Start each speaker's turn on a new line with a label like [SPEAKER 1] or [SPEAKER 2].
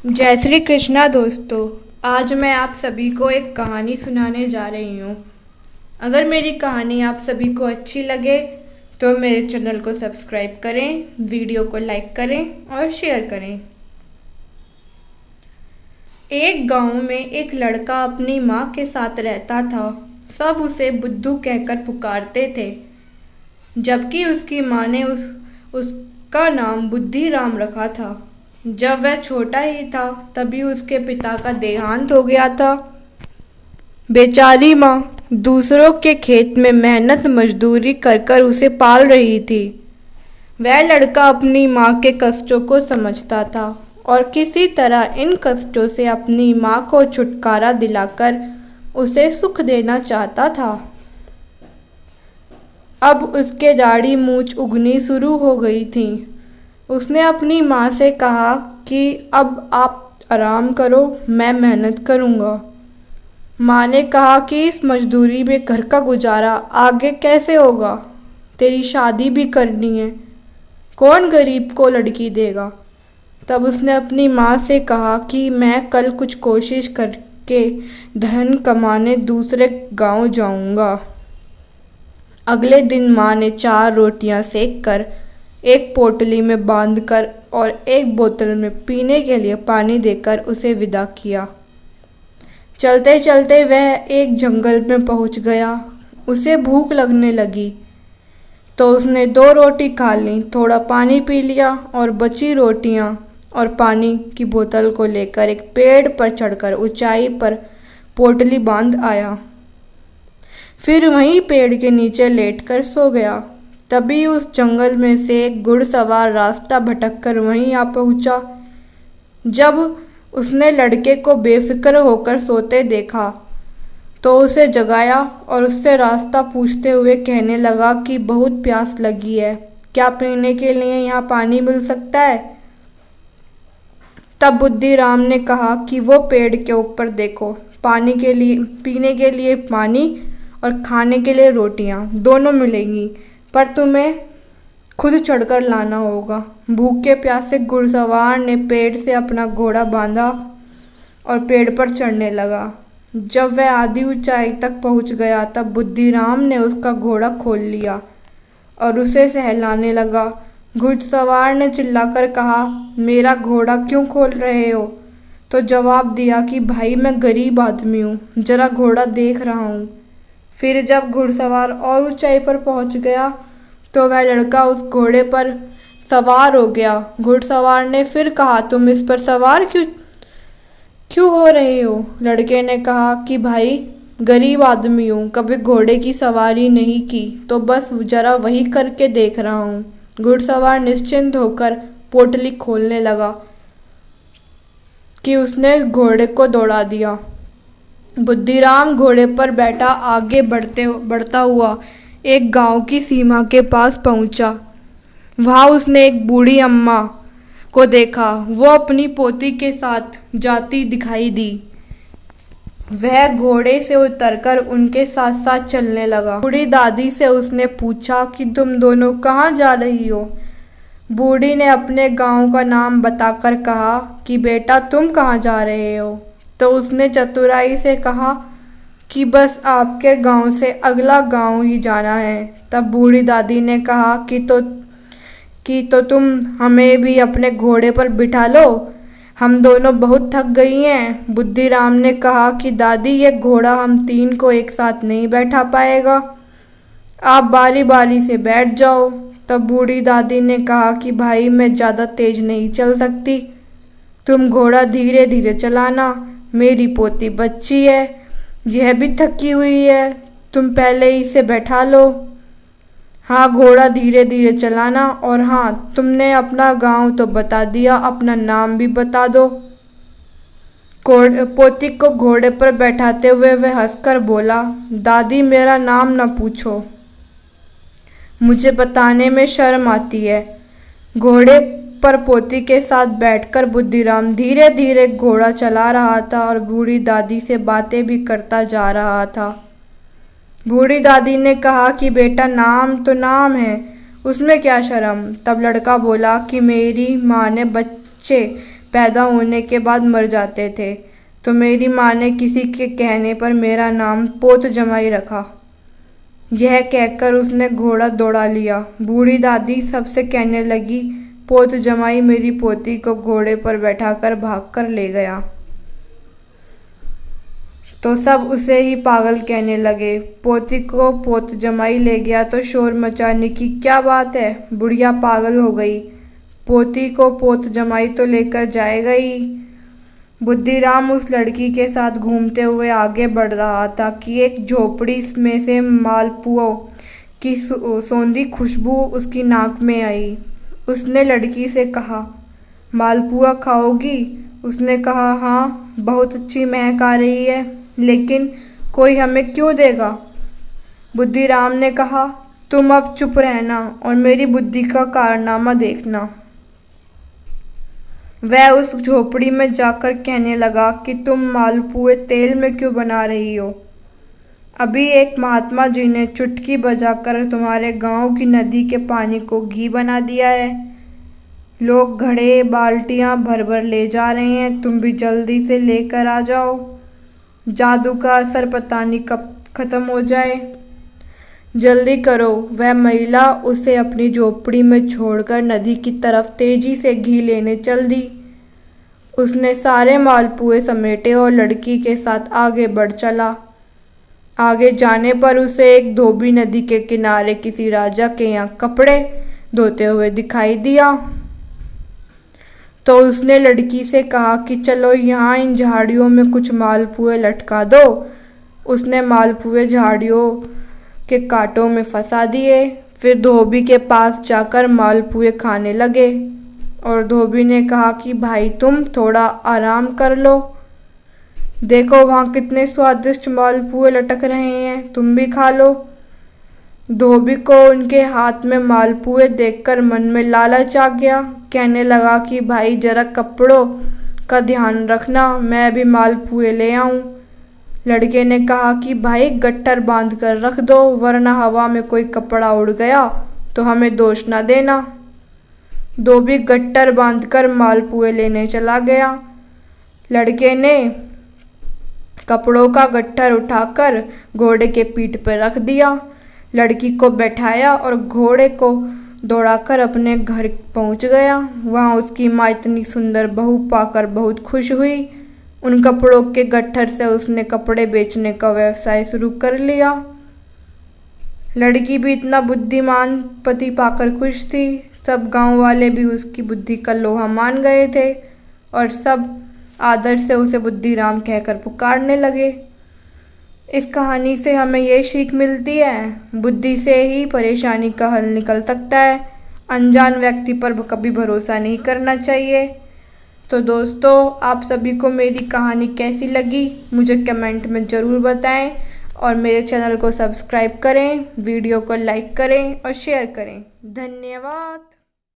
[SPEAKER 1] जय श्री कृष्णा दोस्तों। आज मैं आप सभी को एक कहानी सुनाने जा रही हूँ। अगर मेरी कहानी आप सभी को अच्छी लगे तो मेरे चैनल को सब्सक्राइब करें, वीडियो को लाइक करें और शेयर करें। एक गांव में एक लड़का अपनी माँ के साथ रहता था। सब उसे बुद्धू कहकर पुकारते थे, जबकि उसकी माँ ने उसका नाम बुद्धिराम रखा था। जब वह छोटा ही था तभी उसके पिता का देहांत हो गया था। बेचारी माँ दूसरों के खेत में मेहनत मजदूरी कर कर उसे पाल रही थी। वह लड़का अपनी माँ के कष्टों को समझता था और किसी तरह इन कष्टों से अपनी माँ को छुटकारा दिलाकर उसे सुख देना चाहता था। अब उसके दाढ़ी मूंछ उगनी शुरू हो गई थी। उसने अपनी माँ से कहा कि अब आप आराम करो, मैं मेहनत करूँगा। माँ ने कहा कि इस मजदूरी में घर का गुजारा आगे कैसे होगा? तेरी शादी भी करनी है, कौन गरीब को लड़की देगा? तब उसने अपनी माँ से कहा कि मैं कल कुछ कोशिश करके धन कमाने दूसरे गांव जाऊँगा। अगले दिन माँ ने 4 रोटियां सेक कर एक पोटली में बांधकर और एक बोतल में पीने के लिए पानी देकर उसे विदा किया। चलते चलते वह एक जंगल में पहुंच गया। उसे भूख लगने लगी तो उसने 2 रोटी खा ली, थोड़ा पानी पी लिया और बची रोटियां और पानी की बोतल को लेकर एक पेड़ पर चढ़कर ऊंचाई पर पोटली बांध आया। फिर वहीं पेड़ के नीचे लेटकर सो गया। तभी उस जंगल में से एक घुड़सवार रास्ता भटककर वहीं आ पहुंचा। जब उसने लड़के को बेफिक्र होकर सोते देखा तो उसे जगाया और उससे रास्ता पूछते हुए कहने लगा कि बहुत प्यास लगी है, क्या पीने के लिए यहाँ पानी मिल सकता है? तब बुद्धिराम ने कहा कि वो पेड़ के ऊपर देखो, पानी के लिए पीने के लिए पानी और खाने के लिए रोटियां दोनों मिलेंगी, पर तुम्हें खुद चढ़कर लाना होगा। भूखे प्यासे घुड़सवार ने पेड़ से अपना घोड़ा बांधा और पेड़ पर चढ़ने लगा। जब वह आधी ऊंचाई तक पहुंच गया तब बुद्धिराम ने उसका घोड़ा खोल लिया और उसे सहलाने लगा। घुड़सवार ने चिल्लाकर कहा, मेरा घोड़ा क्यों खोल रहे हो? तो जवाब दिया कि भाई मैं गरीब आदमी हूँ, जरा घोड़ा देख रहा हूँ। फिर जब घुड़सवार और ऊंचाई पर पहुंच गया तो वह लड़का उस घोड़े पर सवार हो गया। घुड़सवार ने फिर कहा, तुम इस पर सवार क्यों हो रहे हो? लड़के ने कहा कि भाई गरीब आदमी हूँ, कभी घोड़े की सवारी नहीं की, तो बस जरा वही करके देख रहा हूँ। घुड़सवार निश्चिंत होकर पोटली खोलने लगा कि उसने घोड़े को दौड़ा दिया। बुद्धिराम घोड़े पर बैठा आगे बढ़ता हुआ एक गांव की सीमा के पास पहुंचा। वहां उसने एक बूढ़ी अम्मा को देखा। वो अपनी पोती के साथ जाती दिखाई दी। वह घोड़े से उतरकर उनके साथ साथ चलने लगा। बूढ़ी दादी से उसने पूछा कि तुम दोनों कहाँ जा रही हो? बूढ़ी ने अपने गांव का नाम बताकर कहा कि बेटा तुम कहाँ जा रहे हो? तो उसने चतुराई से कहा कि बस आपके गांव से अगला गांव ही जाना है। तब बूढ़ी दादी ने कहा कि तुम हमें भी अपने घोड़े पर बिठा लो, हम दोनों बहुत थक गई हैं। बुद्धिराम ने कहा कि दादी ये घोड़ा हम 3 को एक साथ नहीं बैठा पाएगा, आप बारी बारी से बैठ जाओ। तब बूढ़ी दादी ने कहा कि भाई मैं ज़्यादा तेज नहीं चल सकती, तुम घोड़ा धीरे धीरे चलाना, मेरी पोती बच्ची है, यह भी थकी हुई है, तुम पहले इसे बैठा लो। हाँ, घोड़ा धीरे धीरे चलाना, और हाँ, तुमने अपना गांव तो बता दिया, अपना नाम भी बता दो। पोती को घोड़े पर बैठाते हुए वह हंसकर बोला, दादी मेरा नाम न पूछो, मुझे बताने में शर्म आती है। घोड़े पर पोती के साथ बैठकर बुद्धिराम धीरे धीरे घोड़ा चला रहा था और बूढ़ी दादी से बातें भी करता जा रहा था। बूढ़ी दादी ने कहा कि बेटा नाम तो नाम है, उसमें क्या शर्म? तब लड़का बोला कि मेरी माँ ने बच्चे पैदा होने के बाद मर जाते थे, तो मेरी माँ ने किसी के कहने पर मेरा नाम पोत जमाई रखा। यह कहकर उसने घोड़ा दौड़ा लिया। बूढ़ी दादी सबसे कहने लगी, पोत जमाई मेरी पोती को घोड़े पर बैठाकर भागकर ले गया। तो सब उसे ही पागल कहने लगे। पोती को पोत जमाई ले गया तो शोर मचाने की क्या बात है, बुढ़िया पागल हो गई। पोती को पोत जमाई तो लेकर जाएगा ही। बुद्धिराम उस लड़की के साथ घूमते हुए आगे बढ़ रहा था कि एक झोपड़ी में से मालपुओं की सौंधी खुशबू उसकी नाक में आई। उसने लड़की से कहा, मालपुआ खाओगी? उसने कहा, हाँ, बहुत अच्छी महक आ रही है, लेकिन कोई हमें क्यों देगा? बुद्धिराम ने कहा, तुम अब चुप रहना और मेरी बुद्धि का कारनामा देखना। वह उस झोपड़ी में जाकर कहने लगा कि तुम मालपुए तेल में क्यों बना रही हो? अभी एक महात्मा जी ने चुटकी बजाकर तुम्हारे गांव की नदी के पानी को घी बना दिया है। लोग घड़े बाल्टियां भर भर ले जा रहे हैं, तुम भी जल्दी से लेकर आ जाओ। जादू का असर पता नहीं कब खत्म हो जाए, जल्दी करो। वह महिला उसे अपनी झोपड़ी में छोड़कर नदी की तरफ तेजी से घी लेने चल दी। उसने सारे मालपुए समेटे और लड़की के साथ आगे बढ़ चला। आगे जाने पर उसे एक धोबी नदी के किनारे किसी राजा के यहाँ कपड़े धोते हुए दिखाई दिया। तो उसने लड़की से कहा कि चलो यहाँ इन झाड़ियों में कुछ मालपुए लटका दो। उसने मालपुए झाड़ियों के कांटों में फंसा दिए। फिर धोबी के पास जाकर मालपुए खाने लगे और धोबी ने कहा कि भाई तुम थोड़ा आराम कर लो, देखो वहाँ कितने स्वादिष्ट मालपुए लटक रहे हैं, तुम भी खा लो। धोबी को उनके हाथ में मालपुए देखकर मन में लालच आ गया। कहने लगा कि भाई जरा कपड़ों का ध्यान रखना, मैं भी मालपुए ले आऊं। लड़के ने कहा कि भाई गट्टर बांध कर रख दो, वरना हवा में कोई कपड़ा उड़ गया तो हमें दोष ना देना। धोबी गट्टर बांधकर मालपुए लेने चला गया। लड़के ने कपड़ों का गट्ठर उठाकर घोड़े के पीठ पर रख दिया, लड़की को बैठाया और घोड़े को दौड़ाकर अपने घर पहुंच गया। वहां उसकी माँ इतनी सुंदर बहू पाकर बहुत खुश हुई। उन कपड़ों के गट्ठर से उसने कपड़े बेचने का व्यवसाय शुरू कर लिया। लड़की भी इतना बुद्धिमान पति पाकर खुश थी। सब गांव वाले भी उसकी बुद्धि का लोहा मान गए थे और सब आदर से उसे बुद्धिराम कहकर पुकारने लगे। इस कहानी से हमें ये सीख मिलती है, बुद्धि से ही परेशानी का हल निकल सकता है। अनजान व्यक्ति पर कभी भरोसा नहीं करना चाहिए। तो दोस्तों, आप सभी को मेरी कहानी कैसी लगी मुझे कमेंट में ज़रूर बताएं और मेरे चैनल को सब्सक्राइब करें, वीडियो को लाइक करें और शेयर करें। धन्यवाद।